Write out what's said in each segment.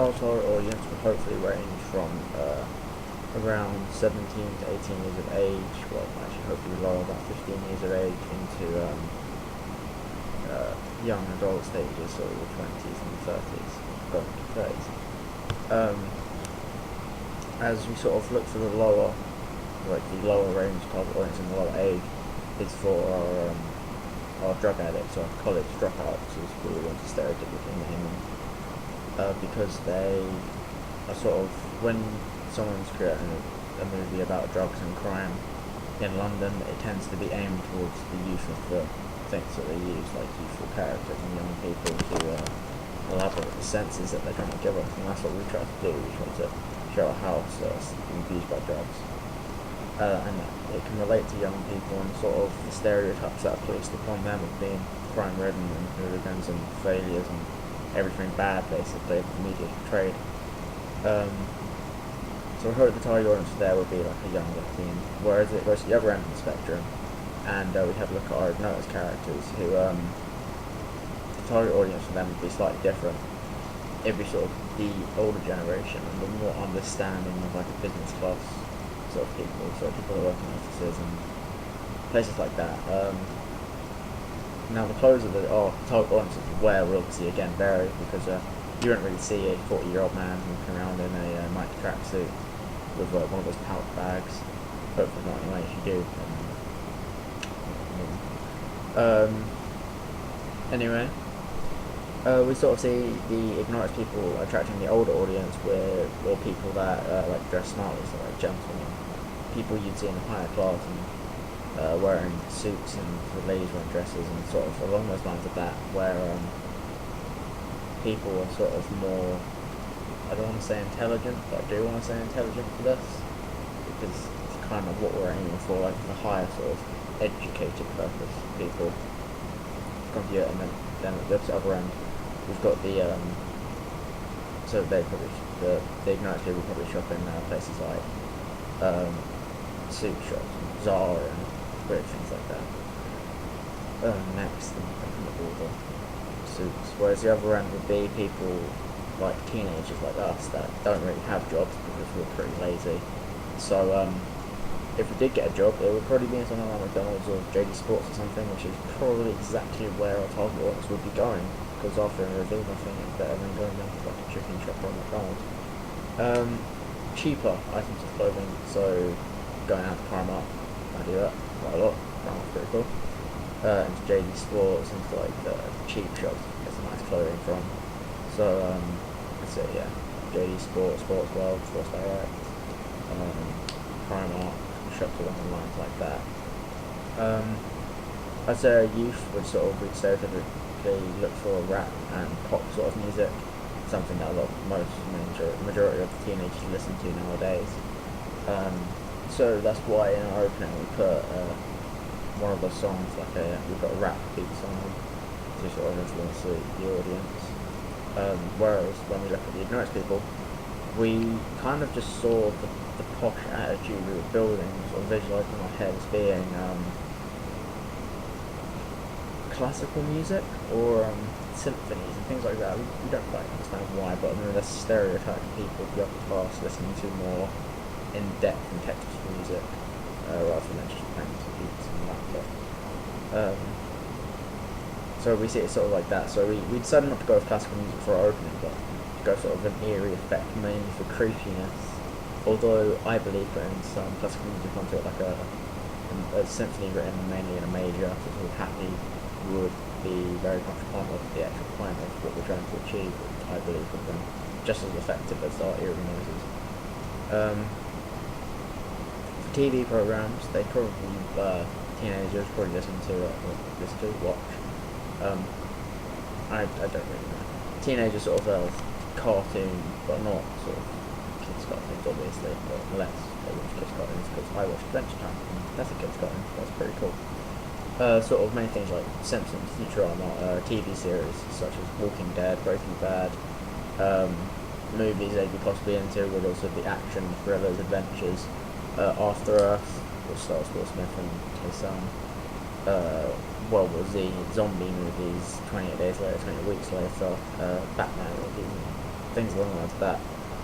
our target audience will hopefully range from around 17 to 18 years of age, well actually hopefully lower, about 15 years of age, into young adult stages, so the 20s and 30s, going to 30s. As we sort of look for the lower range target audience in the lower age, is for our drug addicts, or college dropouts, as we want to stereotypically name them, because they are sort of, when someone's creating a movie about drugs and crime in London, it tends to be aimed towards the youth of the things that they use, like youthful characters and young people to elaborate the senses that they're trying to give us, and that's what we try to do. We try to show how it's being abused by drugs. And it can relate to young people and sort of the stereotypes that are placed upon them of being crime-ridden and hooligans and failures and everything bad, basically, the media portrayed. So we hope the target audience there would be like a younger teen, whereas it goes to the other end of the spectrum, and we have a look at our Ignitus characters, who the target audience for them would be slightly different. It'd be sort of the older generation and the more understanding of like a business class sort of people, sort of people who work in offices and places like that. Now the clothes of the target audience where will obviously again vary, because you don't really see a 40-year-old man walking around in a Nike tracksuit with one of those pouch bags. Hopefully not anyway. If you do, anyway, we sort of see the Ignitus people attracting the older audience, or people that like dress smartly, so like gentlemen, people you'd see in the higher class, and wearing suits, and the ladies wearing dresses, and sort of along those lines of that, where people are sort of more, I don't want to say intelligent, but I do want to say intelligent for this, because it's kind of what we're aiming for, like the higher sort of educated purpose people come here. And then at the other end we've got the so they probably the Ignitus people probably shop in places like suit shops, Zara and weird things like that. Next in the order, suits. Whereas the other end would be people like teenagers like us that don't really have jobs because we're pretty lazy. So if we did get a job, it would probably be in something like McDonald's or JD Sports or something, which is probably exactly where our target audience would be going, because after a review, I think it's better than going down to like a chicken shop or McDonald's. Cheaper items of clothing, so going out to Primark, I do that quite a lot. Primark's pretty cool. Into JD Sports, into like the cheap shops, get some nice clothing from. So let's say JD Sports, Sports World, Sports Direct, Primark, shops along the lines like that. I'd say our youth would sort of stereotypically look for rap and pop sort of music, something that majority of the teenagers listen to nowadays. So that's why in our opening we put one of the songs, we've got a rap beat song to sort of influence the audience. Whereas when we look at the Ignitus people, we kind of just saw the posh attitude we were building, sort of visualised in our heads being classical music or symphonies and things like that. We don't quite understand why, but I mean, that's stereotype people of the upper class listening to more in-depth and textual music rather than just playing some beats and that. So we see it sort of like that. So we decided not to go with classical music for our opening, but to go sort of an eerie effect, mainly for creepiness. Although I believe putting some classical music onto it, like a symphony written mainly in a major, sort of happy, would be very much part of the actual point of what we're trying to achieve. I believe would be just as effective as our eerie noises. For TV programs, they probably teenagers probably listen to watch. I don't really know. Teenagers sort of cartoon, but not sort of kids cartoons obviously, but unless they watch kids cartoons, because I watch Adventure Time, and that's a kids cartoon, that's pretty cool. Sort of many things like Simpsons, Futurama, TV series such as Walking Dead, Breaking Bad, movies they'd be possibly into would also be action, thrillers, adventures, After Earth, with Star Wars Smith and his son, World War Z, zombie movies, 28 Days Later, 28 Weeks Later, Batman movies, things along the lines of that.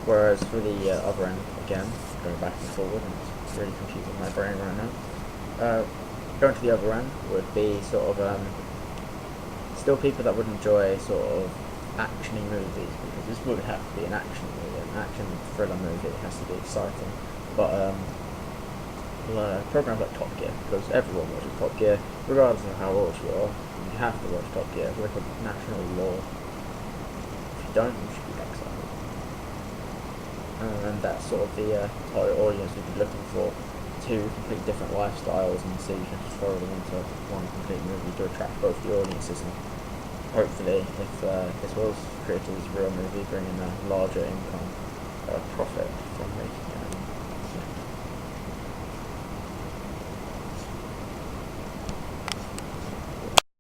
Whereas for the other end, again, going back and forward, and it's really confusing my brain right now. Going to the other end would be sort of still people that would enjoy sort of actiony movies, because this would have to be an action movie, an action thriller movie. It has to be exciting, but programs like Top Gear, because everyone watches Top Gear, regardless of how old you are. You have to watch Top Gear. It's like a national law. If you don't, you should be exiled. And that's sort of the target audience we'd be looking for. Two completely different lifestyles, and so you can just throw them into one complete movie to attract both the audiences, and hopefully, if this was created as a real movie, bring in a larger income profit from making it.